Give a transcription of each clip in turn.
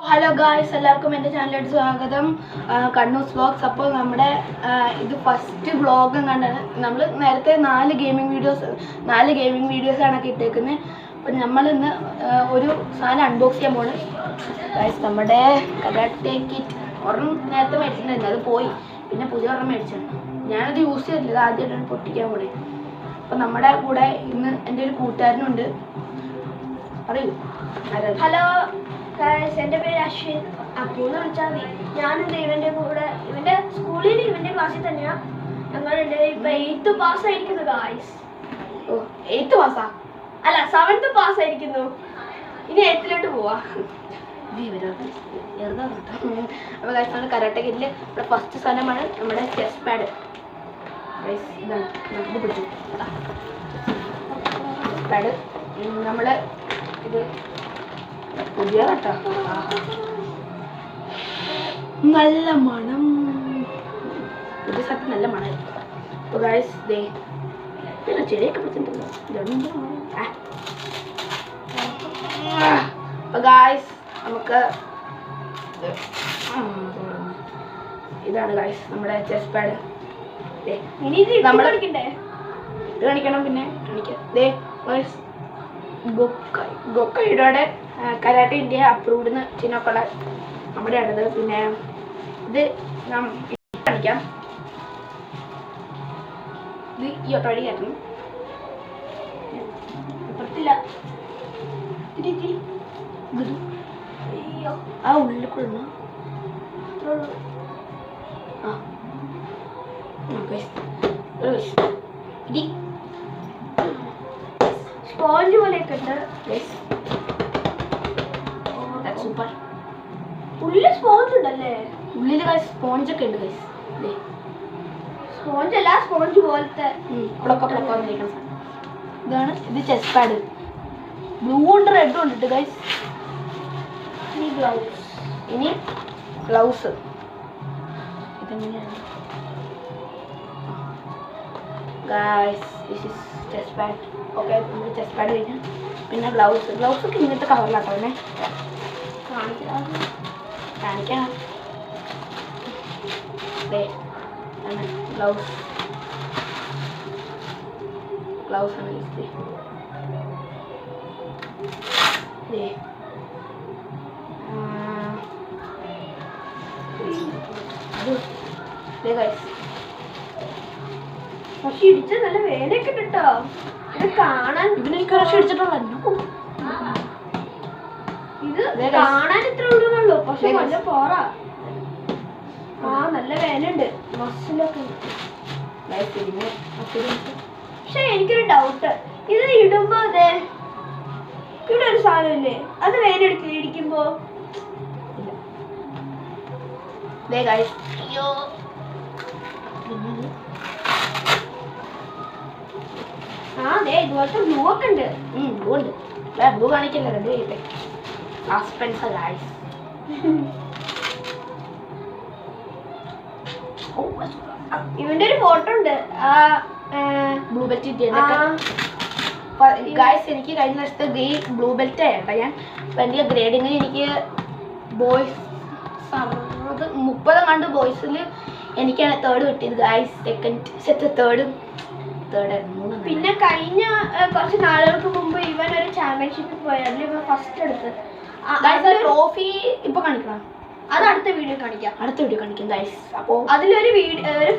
Hello guys, എല്ലാവർക്കും എൻ്റെ ചാനലിലോട്ട് സ്വാഗതം. കണ്ണൂസ് വ്ളോഗ്സ്. അപ്പോൾ നമ്മുടെ ഇത് ഫസ്റ്റ് വ്ളോഗും കണ്ടാണ്. നമ്മൾ നേരത്തെ 4 ഗെയിമിംഗ് വീഡിയോസാണ് ഇട്ടേക്കുന്നത്. അപ്പോൾ നമ്മളിന്ന് ഒരു സാധനം അൺബോക്സ് ചെയ്യാൻ പോണ് ഗായ്സ്. നമ്മുടെ കരാട്ടെ കിറ്റ് ഒരെണ്ണം നേരത്തെ മേടിച്ചിട്ടുണ്ടായിരുന്നു, അത് പോയി. പിന്നെ പുതിയ ഒരെണ്ണം മേടിച്ചാണ്. ഞാനത് യൂസ് ചെയ്തിട്ടില്ല, അത് ആദ്യമായിട്ടാണ് പൊട്ടിക്കാൻ പോണേ. അപ്പോൾ നമ്മുടെ കൂടെ ഇന്ന് എൻ്റെ ഒരു കൂട്ടുകാരനുണ്ട്. പറയൂ. ഹലോ ഗായ്സ്, എൻ്റെ പേര് അശ്വിൻ. അപ്പൂന്ന് വിളിച്ചാൽ മതി. ഞാനുണ്ട് ഇവൻ്റെ കൂടെ. ഇവൻ്റെ സ്കൂളിൽ ഇവൻ്റെ ക്ലാസ്സിൽ തന്നെയാണ്. ഞങ്ങളുണ്ട്. ഇപ്പം 8th പാസ് ആയിരിക്കുന്നു ഗായ്സ്. ഓ, 8th പാസ്സാ? അല്ല, 7th പാസ് ആയിരിക്കുന്നു. ഇനി 8th പോവാ. അപ്പോൾ ഗായ്സ്, നമ്മുടെ കരാട്ടെ കിറ്റിൽ നമ്മുടെ ഫസ്റ്റ് സാധനമാണ് നമ്മുടെ ചെസ്റ്റ് പാഡ്. ഇതാണ് ഇത് പിടിച്ചു പാഡ്. നമ്മൾ ഇത് പുതിയ കേട്ടോ, നല്ല മണം. പുതിയ സ്ഥലത്ത് നല്ല മണമായിരിക്കും. അപ്പോൾ ഗായ്സ് ദേ പിന്നെ ചെടിയൊക്കെ പിടിച്ചിട്ടുണ്ടല്ലോ. അപ്പോൾ ഗായ്സ് നമുക്ക് ഇതാണ് ഗായ്സ് നമ്മുടെ ചെസ്റ്റ് പാഡ്. ഇനി നമ്മൾ കളിക്കണ്ടേ? ഇത് കാണിക്കണം, പിന്നെ കാണിക്കാം. ദേ ഗായ്സ്, ഗൊക്കയുടെ കരാട്ടെ ഇന്ത്യ അപ്രൂവ്ഡ് ചിഹ്നമൊക്കെ നമ്മുടെ ആണത്. പിന്നെ ഇത് കാണിക്കാം. ഇത് ഈ ഒട്ടോടി കയറ്റണം. പറ്റില്ല. ആ ഉള്ളിൽ കൊള്ളു. സ്പോഞ്ച് പോലെയൊക്കെ ഉണ്ട്. സൂപ്പർ. ഉള്ളിൽ സ്പോഞ്ച് ഉണ്ടല്ലേ? ഉള്ളിൽ സ്പോഞ്ചൊക്കെ ഉണ്ട് ഗൈസ്. സ്പോഞ്ച് അല്ല, സ്പോഞ്ച് പോലത്തെ ഇതാണ്. ഇത് ചെസ്റ്റ് പാഡ്. ബ്ലൂ ഉണ്ട്, റെഡും ഉണ്ട് ഗൈസ്. ഇനി ഗ്ലൗസ്. ഇതെങ്ങനെയാണ് guys? This is chest pad. Okay, നമ്മൾ ചെസ്റ്റ് പാഡ് കഴിഞ്ഞു. പിന്നെ ഗ്ലൗസ് ഒക്കെ ഇങ്ങനത്തെ കവറിലാട്ടോ തന്നെ കാണിക്കണം. ഗ്ലൗസ് ആണ് പക്ഷെ ഇടിച്ച നല്ല വേലയൊക്കെ കേട്ടോ. ഇത് കാണാൻ ഇതിനെനിക്ക് കുറച്ച് ഇടിച്ചിട്ടുള്ളൂ. ഇത് കാണാൻ ഇത്ര ഉള്ളൂ, പക്ഷെ നല്ല പോറാ. നല്ല വേലുണ്ട്, മസിലൊക്കെ. പക്ഷെ എനിക്കൊരു ഡൗട്ട്, ഇത് ഇടുമ്പോ അതെ ഇവിടെ ഒരു സാധനമില്ലേ, അത് വേലെടുക്കില്ല ഇടിക്കുമ്പോ? അതെ, ഇതുപോലത്തെ ബ്ലൂ ഒക്കെ ഉണ്ട്. ബ്ലൂ ഉണ്ട്. ബ്ലൂ കാണിക്കല്ലേ, റെഡ് ചെയ്യട്ടെ. Suspense guys. ഇവന്റെ ഒരു ഫോട്ടോ ഉണ്ട്. Blue belt guys. എനിക്ക് കഴിഞ്ഞ വർഷത്തെ ബ്ലൂ ബെൽറ്റ് ആയിട്ടാ ഞാൻ. അപ്പം എൻ്റെ ഗ്രേഡിങ്ങിന് എനിക്ക് ബോയ്സ് 30 കണ്ട് ബോയ്സിൽ എനിക്കാണ് 3rd കിട്ടിയത് ഗൈസ്. തേർഡ്. പിന്നെ കഴിഞ്ഞ കുറച്ച് നാളുകൾക്ക് മുമ്പ് ഇവൻ ഒരു ചാമ്പ്യൻഷിപ്പിൽ പോയി, അതിൽ ഇവൻ ഫസ്റ്റ് എടുത്ത്. ട്രോഫി ഇപ്പൊ കാണിക്കണം. അത് അടുത്ത വീഡിയോ കാണിക്കാം. ഗൈസ്. അപ്പോൾ അതിലൊരു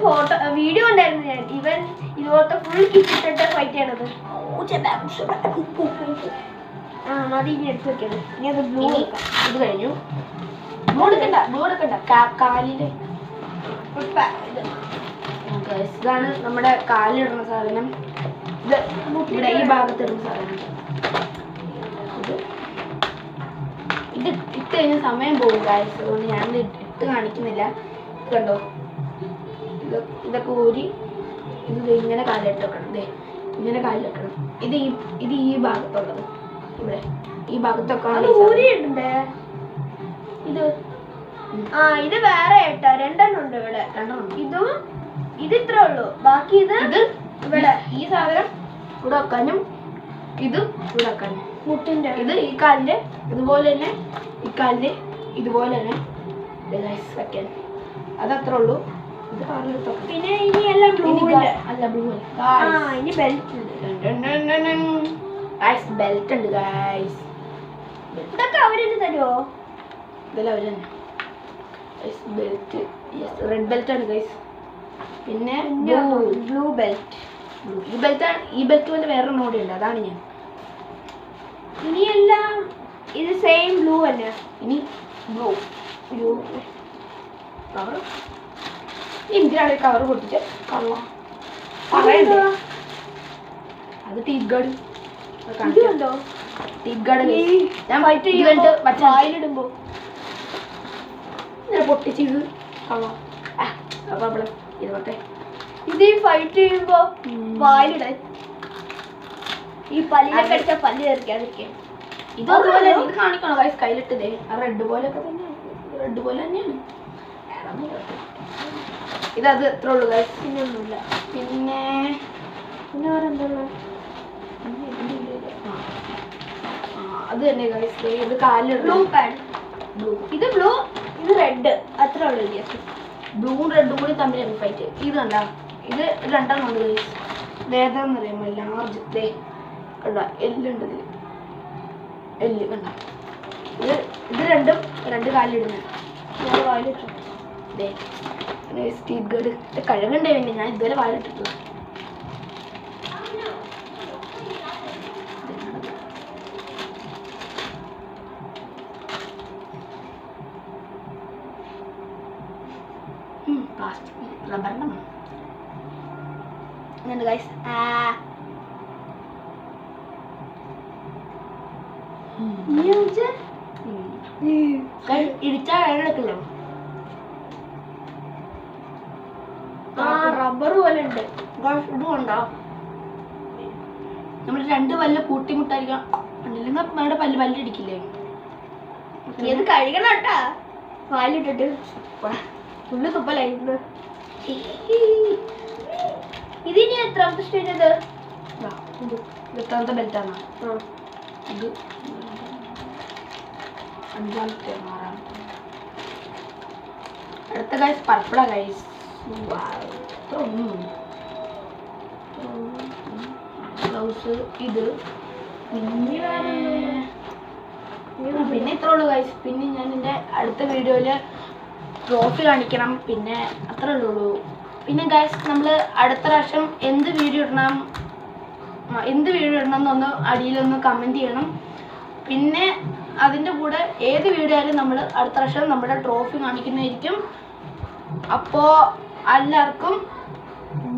ഫോട്ടോ വീഡിയോ ഉണ്ടായിരുന്നു ഞാൻ. ഇവൻ ഇതുപോലത്തെ ഫുൾ കിറ്റിട്ടിട്ട് ഫൈറ്റ് ചെയ്യണത്. അത് ഇനി എടുത്ത് വെക്കണം. ഇനി അത് ബ്ലൂ ഇത് കഴിഞ്ഞു. ബ്ലൂ എടുക്കണ്ട കാലില്. ഇതാണ് നമ്മുടെ കാലിലിടുന്ന സാധനം. ഇത് ഇവിടെ ഈ ഭാഗത്തിടുന്ന സാധനം. ഇത് ഇട്ട് കഴിഞ്ഞ സമയം പോകും ഗൈസ്, അതുകൊണ്ട് ഞാൻ ഇട്ട് കാണിക്കുന്നില്ല. ഇത് കണ്ടോ, ഇതൊക്കെ ഊരി ഇത് ഇങ്ങനെ കാലിലിട്ട് വെക്കണം. ഇങ്ങനെ കാലിൽ വെക്കണം. ഇത് ഈ ഭാഗത്തുള്ളത്. ഇവിടെ ഈ ഭാഗത്തൊക്കെ ഇത് വേറെ കേട്ടോ. 2 എണ്ണം ഉണ്ട് ഇവിടെ. ഇതും ഇത് ഇത്രേ ഉള്ളൂ. ബാക്കി ഇത് ഇവിടെ ഈ സാധനം ഇവിടെ വെക്കാനും ഇതും ഇവിടെ വെക്കാനും. മുട്ടിന്റെ ഇത് ഈ കാലിന്റെ, ഇതുപോലെ തന്നെ ഈ കാലിന്റെ ഇതുപോലെ തന്നെ വെക്കാൻ. അതത്രേ ഉള്ളൂ. ഇത് കളറിലെടുത്തോ. പിന്നെ ഇനി എല്ലാം ബ്ലൂ അല്ല ബ്ലൂ ഇനി ബെൽറ്റ് ഉണ്ട്. ഗൈസ് ബെൽറ്റ് ഉണ്ട് ഗൈസ്. ഇതൊക്കെ അവരെന്നെ തരുമോ? ഇതെല്ലാം അവർ തന്നെ ബെൽറ്റ്. യെസ് റെഡ് ബെൽറ്റ് ആണ് ഗൈസ്. പിന്നെ ബ്ലൂ ബെൽറ്റ്. ഈ ബെൽറ്റ് പോലെ വേറെ നോടി ഉണ്ട്, അതാണ് ഞാൻ. ഇനിയെല്ലാം ഇത് സെയിം ബ്ലൂ തന്നെ. ഇനി ബ്ലൂ കവർ. എന്തിനാണ് കവർ പൊട്ടിച്ച് കള്ള പറയണ്ടേ? അത് ടീ ഗാർഡ്. ഇതുണ്ടോ? ടീ ഗാർഡ് ഞാൻ വായിലിടുമ്പോ പൊട്ടിച്ച് ഇത് കള്ള പ്രോബ്ലം ഇരുപട്ടെ. ഇത് ഫൈറ്റ് ചെയ്യുമ്പോ വായിലിടാൻ ഈ പല്ലിനെ കടിച്ച പല്ല് തീർക്കാതിരിക്കാൻ. ഇത് അതുപോലെ ഇത് കാണിക്കണോ ഗൈസ് കയ്യിലിട്ടതേ? ആ റെഡ് പോലെയൊക്കെ തന്നെയാണ്. റെഡ് പോലെ തന്നെയാണ്. ഇതത് എത്ര ഉള്ളു ഗൈസ്? പിന്നെ ഒന്നുമില്ല. പിന്നെ വേറെ എന്തുള്ളൂ? അത് തന്നെ ഗൈസ്. ഇത് കാലിൽ ബ്ലൂ പാഡ്. ബ്ലൂ. ഇത് ബ്ലൂ, ഇത് റെഡ്. അത്ര ഉള്ളു വ്യത്യാസം. ബ്ലൂവും റെഡും കൂടി തമ്മിലാണ് ഫൈറ്റ്. ഇത് കണ്ട ഇത് രണ്ടെണ്ണം ഉണ്ട് ഗൈസ്. ഇതേതാന്ന് അറിയാമോ? ലാർജ് ദേ കണ്ട എല്ലുണ്ട് ഇതിൽ. എല്ല് കണ്ട. ഇത് രണ്ടും രണ്ട് കാലിലിടുന്നത്. ഞാൻ വായിലിട്ടു. ദേ സ്റ്റീൽ ഗാർഡ്. കഴുകണ്ടേ? പിന്നെ ഞാൻ ഇതുവരെ വായിലിട്ടിട്ടുള്ളൂ. പ്ലാസ്റ്റിക് റബ്ബറിൻ്റെ ഇതുണ്ട് ഗൈസ്. ഇടിച്ചാ വേനെടുക്കില്ല. റബ്ബർ പോലെ ഉണ്ട്. ഇത് കൊണ്ടോ നമ്മൾ രണ്ട് പല്ല് കൂട്ടിമുട്ടായിരിക്കാം. അല്ലെങ്കിൽ നമ്മുടെ പല്ലിടിക്കില്ലേ? ഇത് കഴുകണം കേട്ടാ. വായിലിട്ടിട്ട് ഫുള്ള് തുപ്പലായിരുന്നു. ഇതിനി എത്രാമത്തെ സ്റ്റേജ്? ഇത് എത്രാമത്തെ ബെൽറ്റാണോ? ഇത് അഞ്ചാമത്തെ ആറാമത്തെ. അടുത്ത ഗൈസ് പർപ്പിളാ ഗൈസ്. ബ്ലൗസ് ഇത് പിന്നെ ഇത്രേ ഉള്ളൂ ഗൈസ്. പിന്നെ ഞാൻ എൻ്റെ അടുത്ത വീഡിയോയിൽ ട്രോഫി കാണിക്കണം. പിന്നെ അത്രേ ഉള്ളൂ. പിന്നെ ഗൈസ് നമ്മൾ അടുത്ത പ്രാവശ്യം എന്ത് വീഡിയോ ഇടണം എന്നൊന്ന് അടിയിലൊന്ന് കമൻറ്റ് ചെയ്യണം. പിന്നെ അതിൻ്റെ കൂടെ ഏത് വീഡിയോ ആയാലും നമ്മൾ അടുത്ത പ്രാവശ്യം നമ്മുടെ ട്രോഫി കാണിക്കുന്നതായിരിക്കും. അപ്പോൾ എല്ലാവർക്കും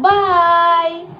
ബൈ.